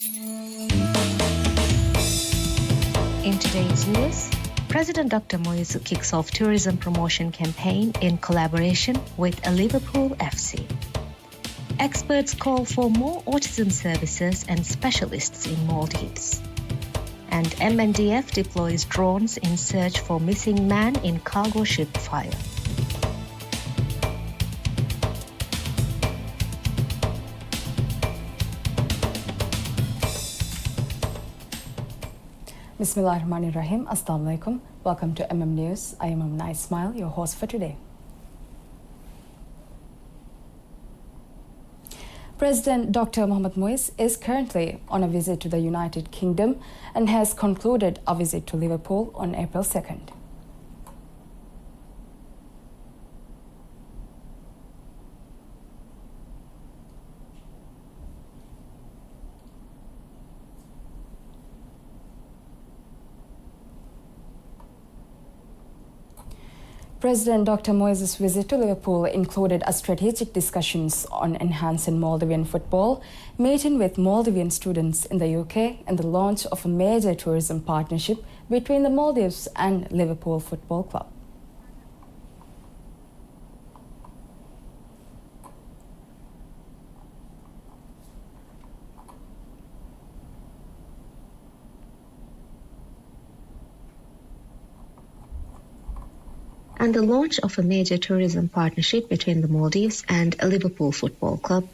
In today's news, President Dr. Moise kicks off tourism promotion campaign in collaboration with Liverpool FC. Experts call for more autism services and specialists in Maldives. And MNDF deploys drones in search for missing man in cargo ship fire. Bismillahirrahmanirrahim. Assalamu alaikum. Welcome to News. I am Amna Ismail, your host for today. President Dr. Mohamed Moise is currently on a visit to the United Kingdom and has concluded a visit to Liverpool on April 2nd. President Dr. Moise's visit to Liverpool included a strategic discussions on enhancing Maldivian football, meeting with Maldivian students in the UK, and the launch of a major tourism partnership between the Maldives and Liverpool Football Club. And the launch of a major tourism partnership between the Maldives and Liverpool Football Club.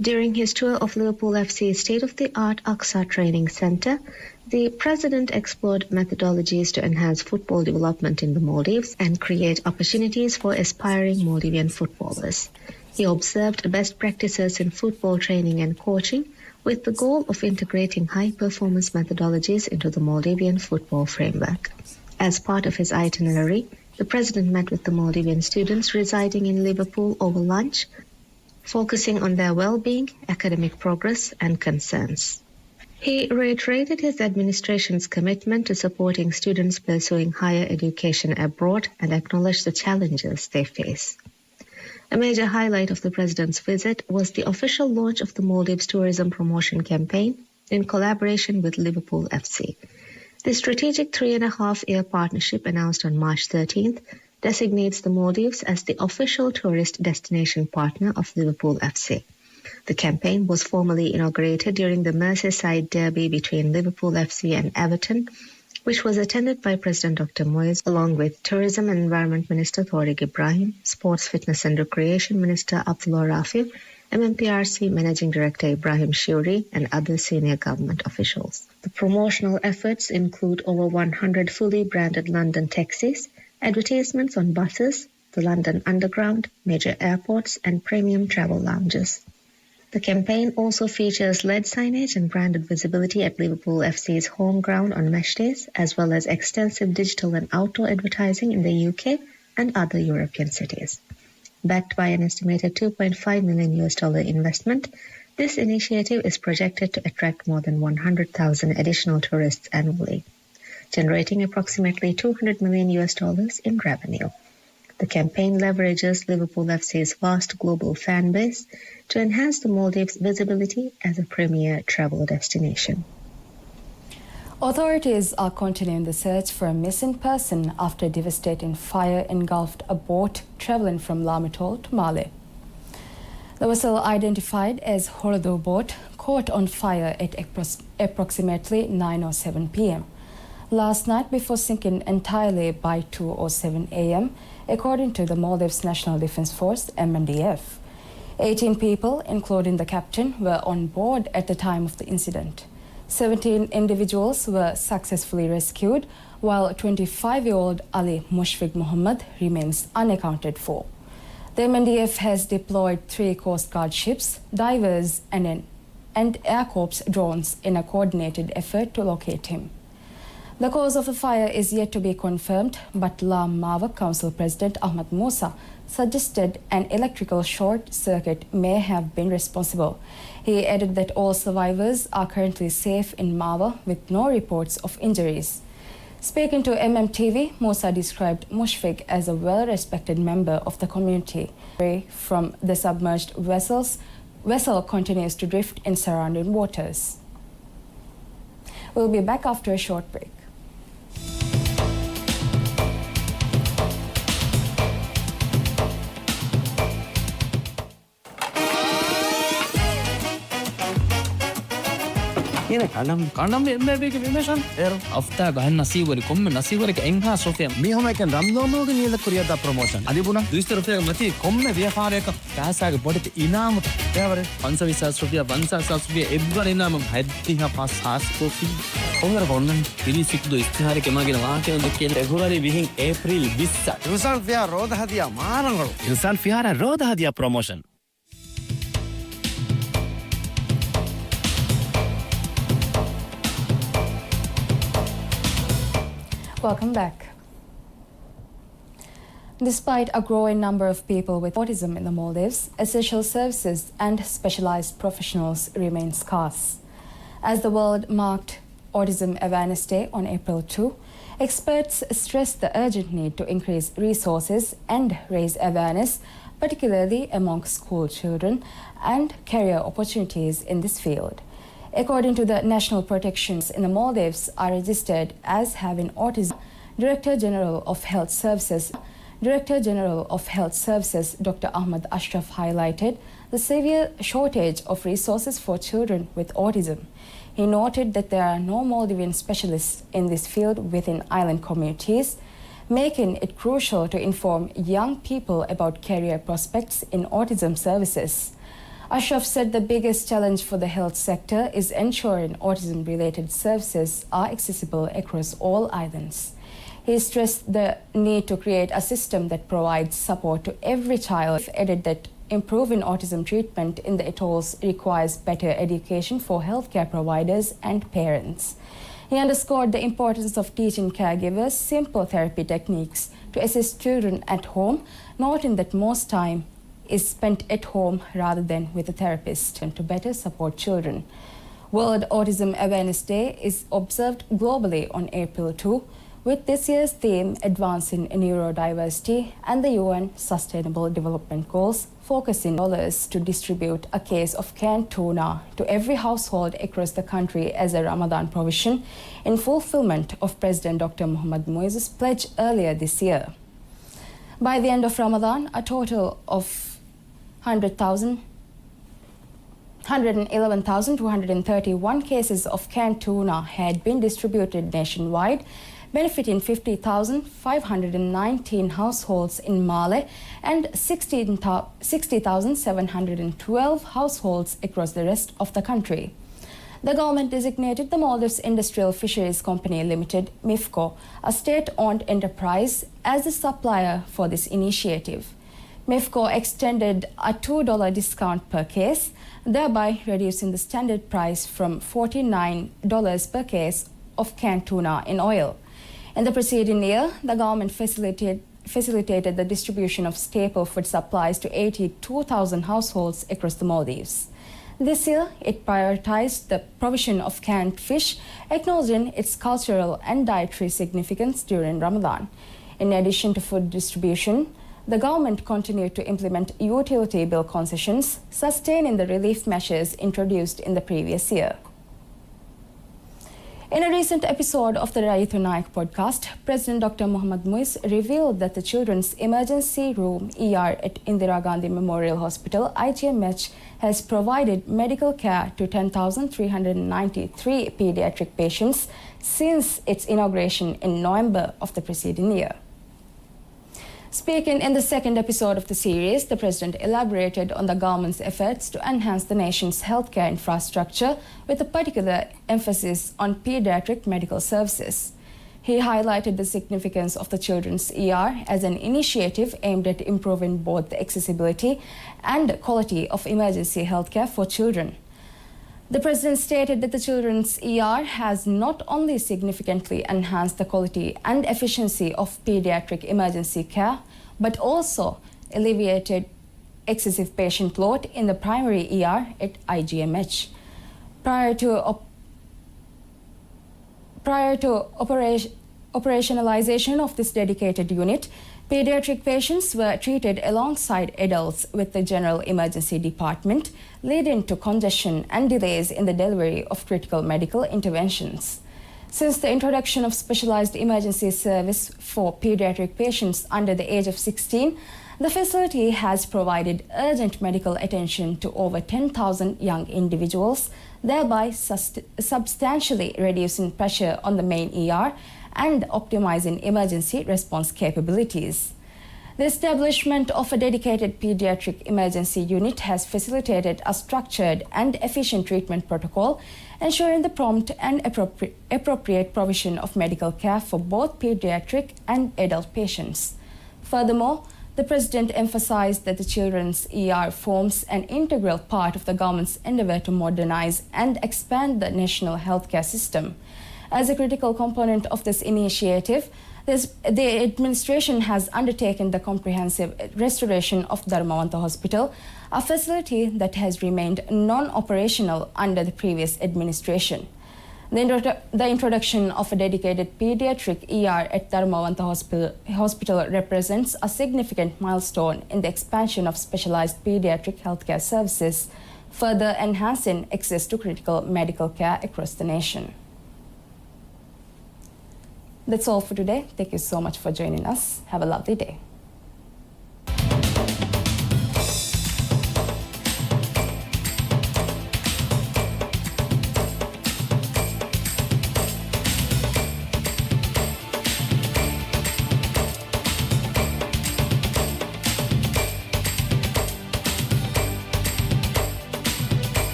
During his tour of Liverpool FC's state-of-the-art Aqsa Training Centre, the President explored methodologies to enhance football development in the Maldives and create opportunities for aspiring Maldivian footballers. He observed best practices in football training and coaching with the goal of integrating high-performance methodologies into the Maldivian football framework. As part of his itinerary, the President met with the Maldivian students residing in Liverpool over lunch, focusing on their well-being, academic progress, and concerns. He reiterated his administration's commitment to supporting students pursuing higher education abroad and acknowledged the challenges they face. A major highlight of the President's visit was the official launch of the Maldives Tourism Promotion Campaign in collaboration with Liverpool FC. The strategic 3.5-year partnership announced on March 13th designates the Maldives as the official tourist destination partner of Liverpool FC. The campaign was formally inaugurated during the Merseyside derby between Liverpool FC and Everton, which was attended by President Dr. Moise along with Tourism and Environment Minister Tariq Ibrahim, Sports, Fitness and Recreation Minister Abdullah Rafi, MMPRC Managing Director Ibrahim Shuri, and other senior government officials. The promotional efforts include over 100 fully branded London taxis, advertisements on buses, the London Underground, major airports, and premium travel lounges. The campaign also features LED signage and branded visibility at Liverpool FC's home ground on match days, as well as extensive digital and outdoor advertising in the UK and other European cities. Backed by an estimated $2.5 million investment, this initiative is projected to attract more than 100,000 additional tourists annually, generating approximately $200 million in revenue. The campaign leverages Liverpool FC's vast global fan base to enhance the Maldives' visibility as a premier travel destination. Authorities are continuing the search for a missing person after a devastating fire engulfed a boat traveling from Lamitol to Male. The vessel, identified as Horodo boat, caught on fire at approximately 9:07 p.m. last night before sinking entirely by 2:07 a.m., according to the Maldives National Defence Force, MNDF. 18 people, including the captain, were on board at the time of the incident. 17 individuals were successfully rescued, while 25-year-old Ali Mushfiq Mohammed remains unaccounted for. The MNDF has deployed 3 Coast Guard ships, divers, and Air Corps drones in a coordinated effort to locate him. The cause of the fire is yet to be confirmed, but Lam Mava Council President Ahmad Musa suggested an electrical short circuit may have been responsible. He added that all survivors are currently safe in Mava with no reports of injuries. Speaking to MMTV, Musa described Mushfiq as a well-respected member of the community. From the submerged vessel continues to drift in surrounding waters. We'll be back after a short break. Yine kanam vermeye bilmesen er afta gahan nasibari komme nasibari ka enha sofia mihoma ken ramdonoge niyala kuriyada promotion adibuna 200 rupiya mati komme vyapareka kasaga bodite inam devare 520 rupiya 500 rupiya ebbara inam haddiha pas askofi ongar bonnan pilisikudo istihare kemagena waakena dukke February vihin April 20 Ilsan Fia roda hadiya marangalu Ilsan Fiara roda hadiya promotion Welcome back. Despite a growing number of people with autism in the Maldives, essential services and specialized professionals remain scarce. As the world marked Autism Awareness Day on April 2, experts stressed the urgent need to increase resources and raise awareness, particularly among school children, and career opportunities in this field. According to the national protections in the Maldives are registered as having autism, Director General of Health Services Dr. Ahmad Ashraf highlighted the severe shortage of resources for children with autism. He noted that there are no Maldivian specialists in this field within island communities, making it crucial to inform young people about career prospects in autism services. Ashraf said the biggest challenge for the health sector is ensuring autism-related services are accessible across all islands. He stressed the need to create a system that provides support to every child. He added that improving autism treatment in the atolls requires better education for healthcare providers and parents. He underscored the importance of teaching caregivers simple therapy techniques to assist children at home, noting that most time is spent at home rather than with a therapist and to better support children. World Autism Awareness Day is observed globally on April 2, with this year's theme Advancing Neurodiversity and the UN Sustainable Development Goals focusing dollars to distribute a case of canned tuna to every household across the country as a Ramadan provision in fulfillment of President Dr. Mohamed Moise's pledge earlier this year. By the end of Ramadan, a total of 111,231 cases of canned tuna had been distributed nationwide, benefiting 50,519 households in Male and 60,712 households across the rest of the country. The government designated the Maldives Industrial Fisheries Company Limited, MIFCO, a state-owned enterprise, as the supplier for this initiative. MIFCO extended a $2 discount per case, thereby reducing the standard price from $49 per case of canned tuna in oil. In the preceding year, the government facilitated the distribution of staple food supplies to 82,000 households across the Maldives. This year, it prioritized the provision of canned fish, acknowledging its cultural and dietary significance during Ramadan. In addition to food distribution, the government continued to implement utility bill concessions, sustaining the relief measures introduced in the previous year. In a recent episode of the Raitu Naik podcast, President Dr. Mohamed Moise revealed that the Children's Emergency Room ER at Indira Gandhi Memorial Hospital, IGMH, has provided medical care to 10,393 pediatric patients since its inauguration in November of the preceding year. Speaking in the second episode of the series, the President elaborated on the government's efforts to enhance the nation's healthcare infrastructure with a particular emphasis on pediatric medical services. He highlighted the significance of the Children's ER as an initiative aimed at improving both the accessibility and quality of emergency healthcare for children. The President stated that the Children's ER has not only significantly enhanced the quality and efficiency of pediatric emergency care, but also alleviated excessive patient load in the primary ER at IGMH. Prior to operationalization of this dedicated unit, pediatric patients were treated alongside adults with the General Emergency Department, leading to congestion and delays in the delivery of critical medical interventions. Since the introduction of specialized emergency service for pediatric patients under the age of 16, the facility has provided urgent medical attention to over 10,000 young individuals, thereby substantially reducing pressure on the main ER and optimizing emergency response capabilities. The establishment of a dedicated pediatric emergency unit has facilitated a structured and efficient treatment protocol, ensuring the prompt and appropriate provision of medical care for both pediatric and adult patients. Furthermore, the President emphasized that the children's ER forms an integral part of the government's endeavor to modernize and expand the national healthcare system. As a critical component of this initiative, the administration has undertaken the comprehensive restoration of Dharmawanta Hospital, a facility that has remained non-operational under the previous administration. The introduction of a dedicated pediatric ER at Dharmawanta Hospital represents a significant milestone in the expansion of specialized pediatric healthcare services, further enhancing access to critical medical care across the nation. That's all for today. Thank you so much for joining us. Have a lovely day.